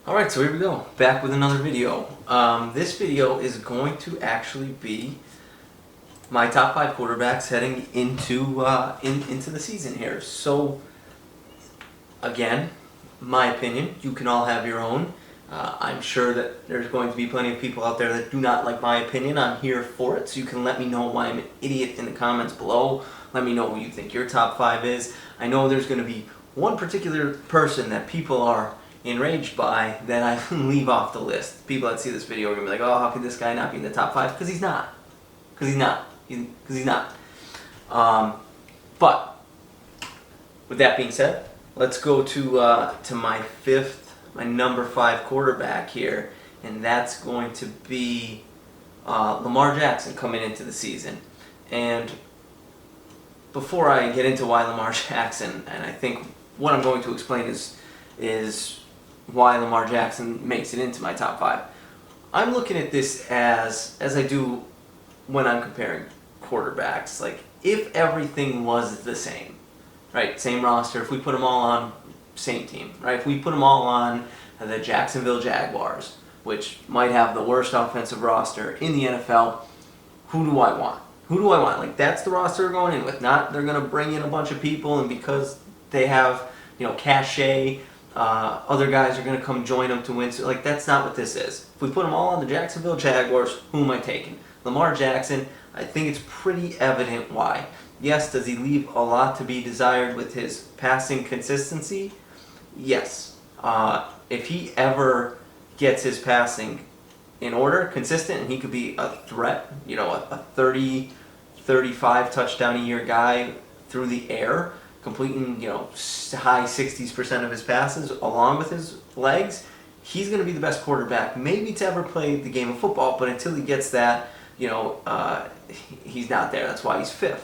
Alright, so here we go, back with another video. This video is going to actually be my top 5 quarterbacks heading into into the season here. So, again, my opinion, you can all have your own. I'm sure that there's going to be plenty of people out there that do not like my opinion. I'm here for it, so you can let me know why I'm an idiot in the comments below. Let me know who you think your top 5 is. I know there's going to be one particular person that people are enraged by that I leave off the list. People that see this video are going to be like, oh, how could this guy not be in the top 5? Because he's not. Because he's not. But, with that being said, let's go to my number 5 quarterback here, and that's going to be Lamar Jackson coming into the season. And before I get into why Lamar Jackson, and I think what I'm going to explain is why Lamar Jackson makes it into my top 5. I'm looking at this as I do when I'm comparing quarterbacks. Like, if everything was the same, right? Same roster, if we put them all on same team, right? If we put them all on the Jacksonville Jaguars, which might have the worst offensive roster in the NFL, who do I want? Who do I want? Like, that's the roster we're going in with. Not they're going to bring in a bunch of people, and because they have, cachet, other guys are going to come join them to win. So, like, that's not what this is. If we put them all on the Jacksonville Jaguars, who am I taking? Lamar Jackson. I think it's pretty evident why. Yes, does he leave a lot to be desired with his passing consistency? Yes. If he ever gets his passing in order, consistent, and he could be a threat, a 30, 35 touchdown a year guy through the air, completing, high 60% of his passes along with his legs, he's going to be the best quarterback maybe to ever play the game of football. But until he gets that, he's not there. That's why he's 5th.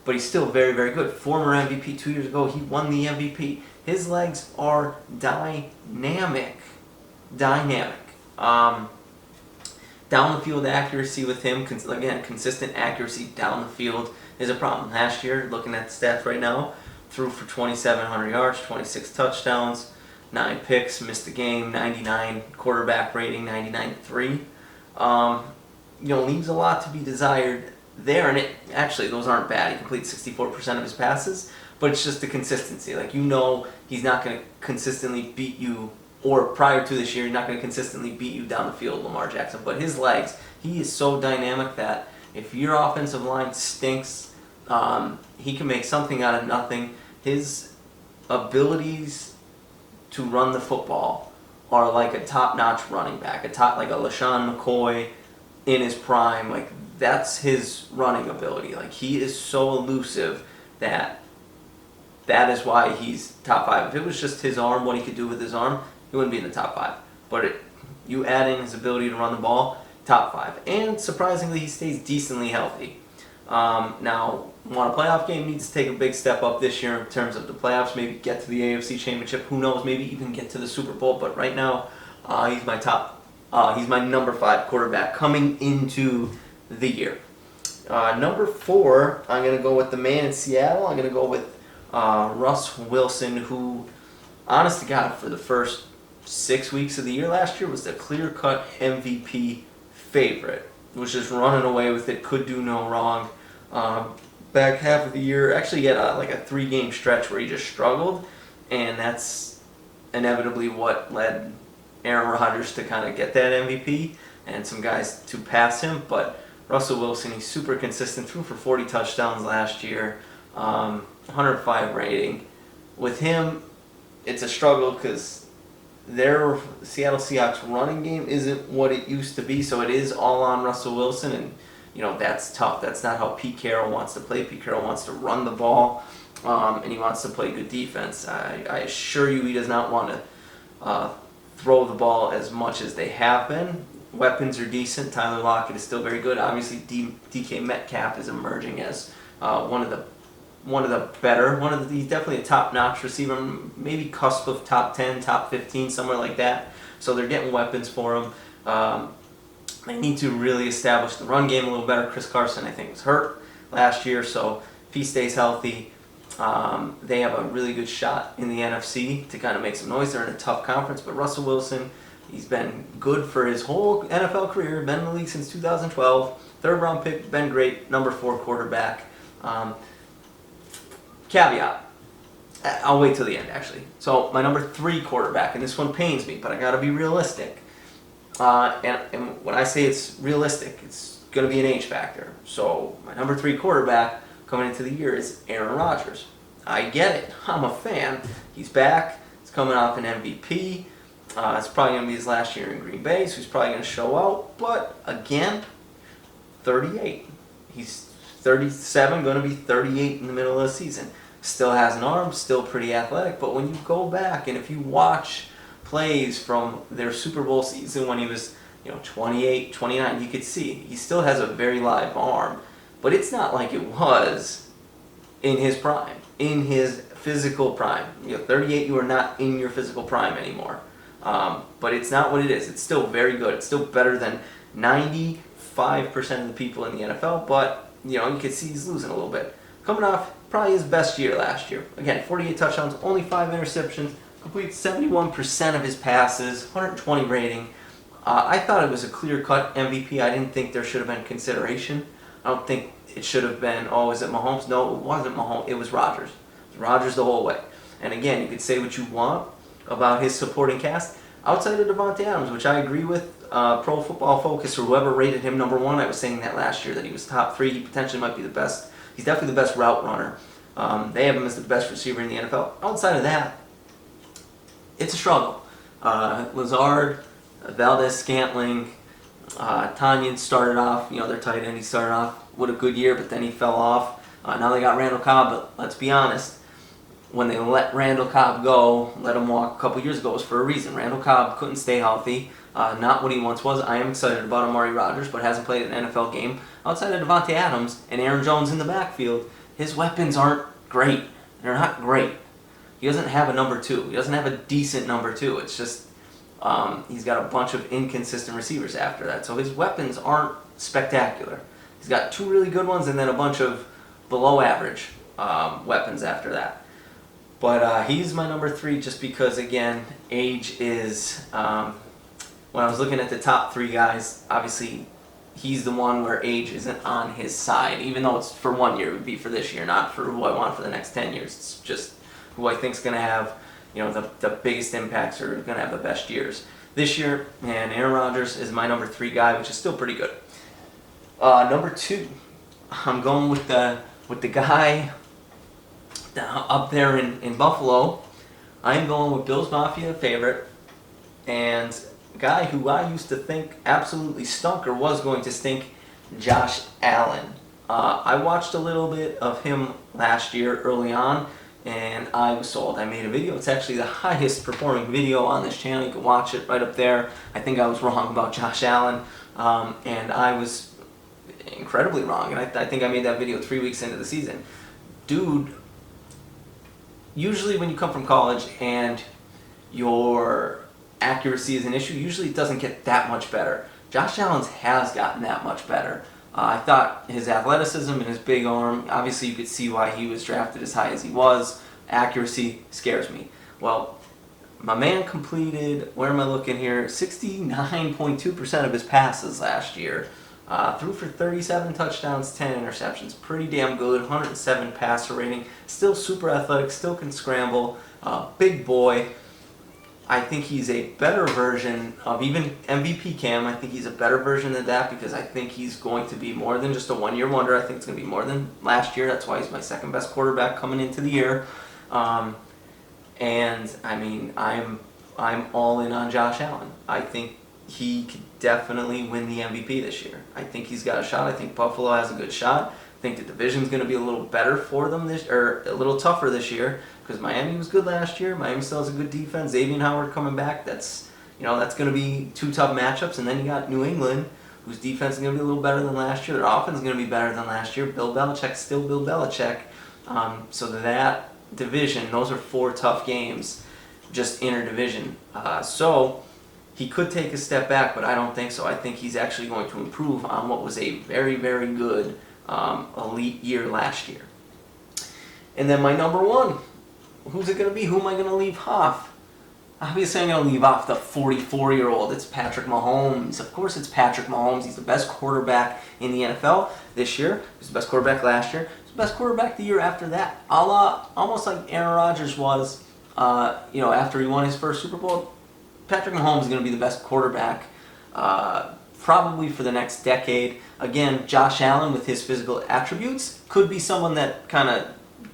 But he's still very, very good. Former MVP 2 years ago, he won the MVP. His legs are dynamic. Dynamic. Down the field accuracy with him, again, consistent accuracy down the field is a problem. Last year, looking at the stats right now, threw for 2,700 yards, 26 touchdowns, 9 picks, missed the game, 99 quarterback rating, 99.3. Leaves a lot to be desired there, and actually those aren't bad. He completes 64% of his passes, but it's just the consistency. Like, he's not going to consistently beat you, or prior to this year, he's not going to consistently beat you down the field, Lamar Jackson. But his legs, he is so dynamic that if your offensive line stinks, he can make something out of nothing. His abilities to run the football are like a top-notch running back, like a LaShawn McCoy in his prime. Like, that's his running ability. Like, he is so elusive that is why he's top 5. If it was just his arm, what he could do with his arm, he wouldn't be in the top 5. But you add in his ability to run the ball, top 5. And surprisingly, he stays decently healthy. Now, want a playoff game, needs to take a big step up this year in terms of the playoffs, maybe get to the AFC Championship, who knows, maybe even get to the Super Bowl. But right now, he's my number 5 quarterback coming into the year. Number 4, I'm going to go with the man in Seattle. I'm going to go with Russ Wilson, who, honest to God, for the first 6 weeks of the year last year was the clear-cut MVP favorite. Was just running away with it, could do no wrong. Back half of the year, actually he had a 3-game stretch where he just struggled, and that's inevitably what led Aaron Rodgers to kind of get that MVP and some guys to pass him. But Russell Wilson, he's super consistent, threw for 40 touchdowns last year, 105 rating. With him, it's a struggle because their Seattle Seahawks running game isn't what it used to be, so it is all on Russell Wilson, and that's tough. That's not how Pete Carroll wants to play. Pete Carroll wants to run the ball, and he wants to play good defense. I assure you he does not want to throw the ball as much as they have been. Weapons are decent. Tyler Lockett is still very good. Obviously, DK Metcalf is emerging as one of the better. He's definitely a top-notch receiver, maybe cusp of top 10, top 15, somewhere like that. So they're getting weapons for him. They need to really establish the run game a little better. Chris Carson, I think, was hurt last year, so if he stays healthy, they have a really good shot in the NFC to kind of make some noise. They're in a tough conference, but Russell Wilson, He's been good for his whole NFL career, been in the league since 2012. Third round pick, been great, number 4 quarterback. Caveat, I'll wait till the end actually. So my number 3 quarterback, and this one pains me, but I gotta be realistic. And when I say it's realistic, it's going to be an age factor. So my number 3 quarterback coming into the year is Aaron Rodgers. I get it. I'm a fan. He's back. He's coming off an MVP. It's probably going to be his last year in Green Bay, so he's probably going to show out. But again, 38. He's 37, going to be 38 in the middle of the season. Still has an arm, still pretty athletic. But when you go back and if you watch plays from their Super Bowl season when he was 28, 29, you could see he still has a very live arm, but it's not like it was in his prime, in his physical prime. 38, you are not in your physical prime anymore. But it's not what it is. It's still very good. It's still better than 95% of the people in the NFL, but you could see he's losing a little bit. Coming off probably his best year last year. Again, 48 touchdowns, only 5 interceptions, completes 71% of his passes, 120 rating. I thought it was a clear-cut MVP. I didn't think there should have been consideration. I don't think it should have been, is it Mahomes? No, it wasn't Mahomes. It was Rodgers. It was Rodgers the whole way. And again, you could say what you want about his supporting cast. Outside of Davante Adams, which I agree with, Pro Football Focus or whoever rated him number 1, I was saying that last year, that he was top 3. He potentially might be the best. He's definitely the best route runner. They have him as the best receiver in the NFL. Outside of that, it's a struggle. Lazard, Valdez-Scantling, Tanyan started off, their tight end, he started off with a good year, but then he fell off. Now they got Randall Cobb, but let's be honest, when they let Randall Cobb go, let him walk a couple years ago, it was for a reason. Randall Cobb couldn't stay healthy, not what he once was. I am excited about Amari Rodgers, but hasn't played an NFL game. Outside of Davante Adams and Aaron Jones in the backfield, his weapons aren't great. They're not great. He doesn't have a number 2. He doesn't have a decent number 2. It's just he's got a bunch of inconsistent receivers after that. So his weapons aren't spectacular. He's got 2 really good ones and then a bunch of below average weapons after that. But he's my number 3 just because, again, age is... when I was looking at the top 3 guys, obviously he's the one where age isn't on his side. Even though it's for 1 year, it would be for this year, not for who I want for the next 10 years. It's just who I think is going to have the biggest impacts or going to have the best years. This year, and Aaron Rodgers is my number 3 guy, which is still pretty good. Number 2, I'm going with the guy up there in Buffalo. I'm going with Bills Mafia favorite, and a guy who I used to think absolutely stunk or was going to stink, Josh Allen. I watched a little bit of him last year early on, and I was sold. I made a video. It's actually the highest performing video on this channel. You can watch it right up there. I think I was wrong about Josh Allen, and I was incredibly wrong. And I think I made that video 3 weeks into the season. Dude, usually when you come from college and your accuracy is an issue, usually it doesn't get that much better. Josh Allen's has gotten that much better. I thought his athleticism and his big arm, obviously you could see why he was drafted as high as he was. Accuracy scares me. Well, my man completed, where am I looking here, 69.2% of his passes last year. Threw for 37 touchdowns, 10 interceptions. Pretty damn good, 107 passer rating. Still super athletic, still can scramble. Big boy. I think he's a better version of even MVP Cam. I think he's a better version of that because I think he's going to be more than just a one-year wonder. I think it's going to be more than last year. That's why he's my second best quarterback coming into the year. And I mean, I'm all in on Josh Allen. I think he could definitely win the MVP this year. I think he's got a shot. I think Buffalo has a good shot. I think the division's going to be a little better for them or a little tougher this year because Miami was good last year. Miami still has a good defense. Xavier Howard coming back. That's going to be 2 tough matchups. And then you got New England, whose defense is going to be a little better than last year. Their offense is going to be better than last year. Bill Belichick's still Bill Belichick. So that division, those are 4 tough games, just inter-division. So he could take a step back, but I don't think so. I think he's actually going to improve on what was a very, very good elite year last year. And then my number 1, who's it going to be? Who am I going to leave off? Obviously, I'm going to leave off the 44-year-old. It's Patrick Mahomes. Of course, it's Patrick Mahomes. He's the best quarterback in the NFL this year. He was the best quarterback last year. He was the best quarterback the year after that. Almost like Aaron Rodgers was, after he won his first Super Bowl. Patrick Mahomes is going to be the best quarterback probably for the next decade. Again, Josh Allen, with his physical attributes, could be someone that kind of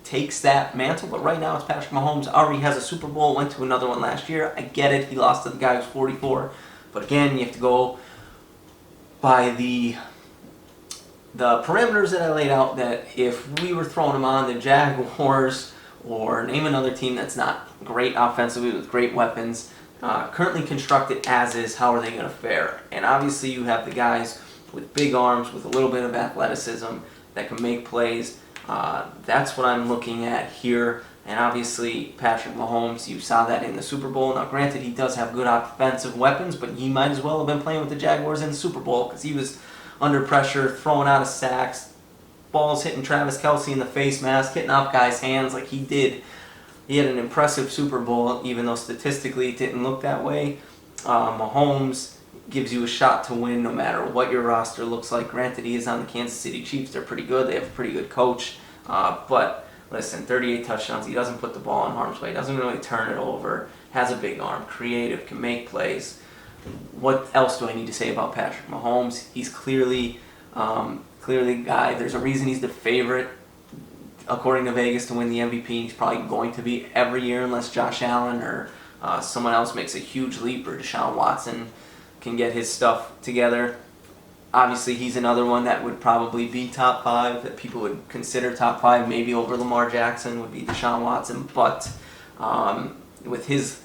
takes that mantle, but right now it's Patrick Mahomes. Already has a Super Bowl, went to another one last year. I get it, he lost to the guy who's 44, but again, you have to go by the parameters that I laid out, that if we were throwing him on the Jaguars, or name another team that's not great offensively with great weapons, currently constructed as is, how are they going to fare? And obviously you have the guys with big arms, with a little bit of athleticism, that can make plays. That's what I'm looking at here. And obviously Patrick Mahomes, you saw that in the Super Bowl. Now granted, he does have good offensive weapons, but he might as well have been playing with the Jaguars in the Super Bowl, because he was under pressure, throwing out of sacks, balls hitting Travis Kelce in the face mask, hitting off guys' hands like he did. He had an impressive Super Bowl, even though statistically it didn't look that way. Mahomes gives you a shot to win no matter what your roster looks like. Granted, he is on the Kansas City Chiefs. They're pretty good. They have a pretty good coach. But listen, 38 touchdowns. He doesn't put the ball in harm's way. Doesn't really turn it over. Has a big arm. Creative. Can make plays. What else do I need to say about Patrick Mahomes? He's clearly the guy. There's a reason he's the favorite, according to Vegas, to win the MVP. He's probably going to be every year unless Josh Allen or someone else makes a huge leap, or Deshaun Watson can get his stuff together. Obviously, he's another one that would probably be top 5, that people would consider top 5, maybe over Lamar Jackson, would be Deshaun Watson. But with his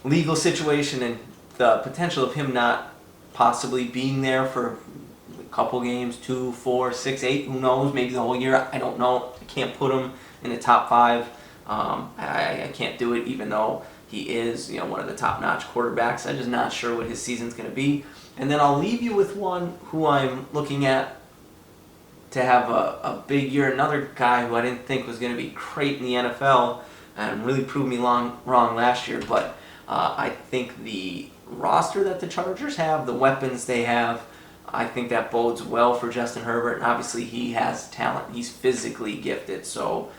legal situation and the potential of him not possibly being there for a couple games, 2, 4, 6, 8, who knows, maybe the whole year, I don't know. I can't put him in the top 5. I can't do it, even though he is, one of the top-notch quarterbacks. I'm just not sure what his season's going to be. And then I'll leave you with one who I'm looking at to have a big year. Another guy who I didn't think was going to be great in the NFL and really proved me wrong last year. But I think the roster that the Chargers have, the weapons they have, I think that bodes well for Justin Herbert. And obviously he has talent. He's physically gifted. So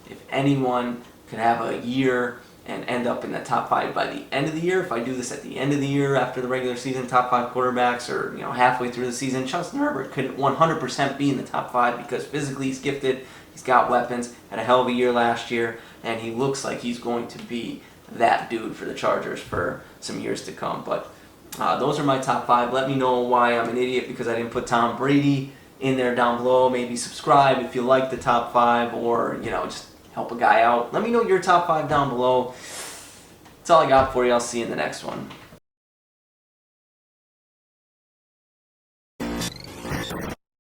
if anyone could have a year and end up in the top 5 by the end of the year, if I do this at the end of the year after the regular season, top 5 quarterbacks, or halfway through the season, Justin Herbert could 100% be in the top 5, because physically he's gifted, he's got weapons, had a hell of a year last year, and he looks like he's going to be that dude for the Chargers for some years to come. But those are my top 5. Let me know why I'm an idiot because I didn't put Tom Brady in there down below. Maybe subscribe if you like the top 5, or just help a guy out. Let me know your top 5 down below. That's all I got for you. I'll see you in the next one.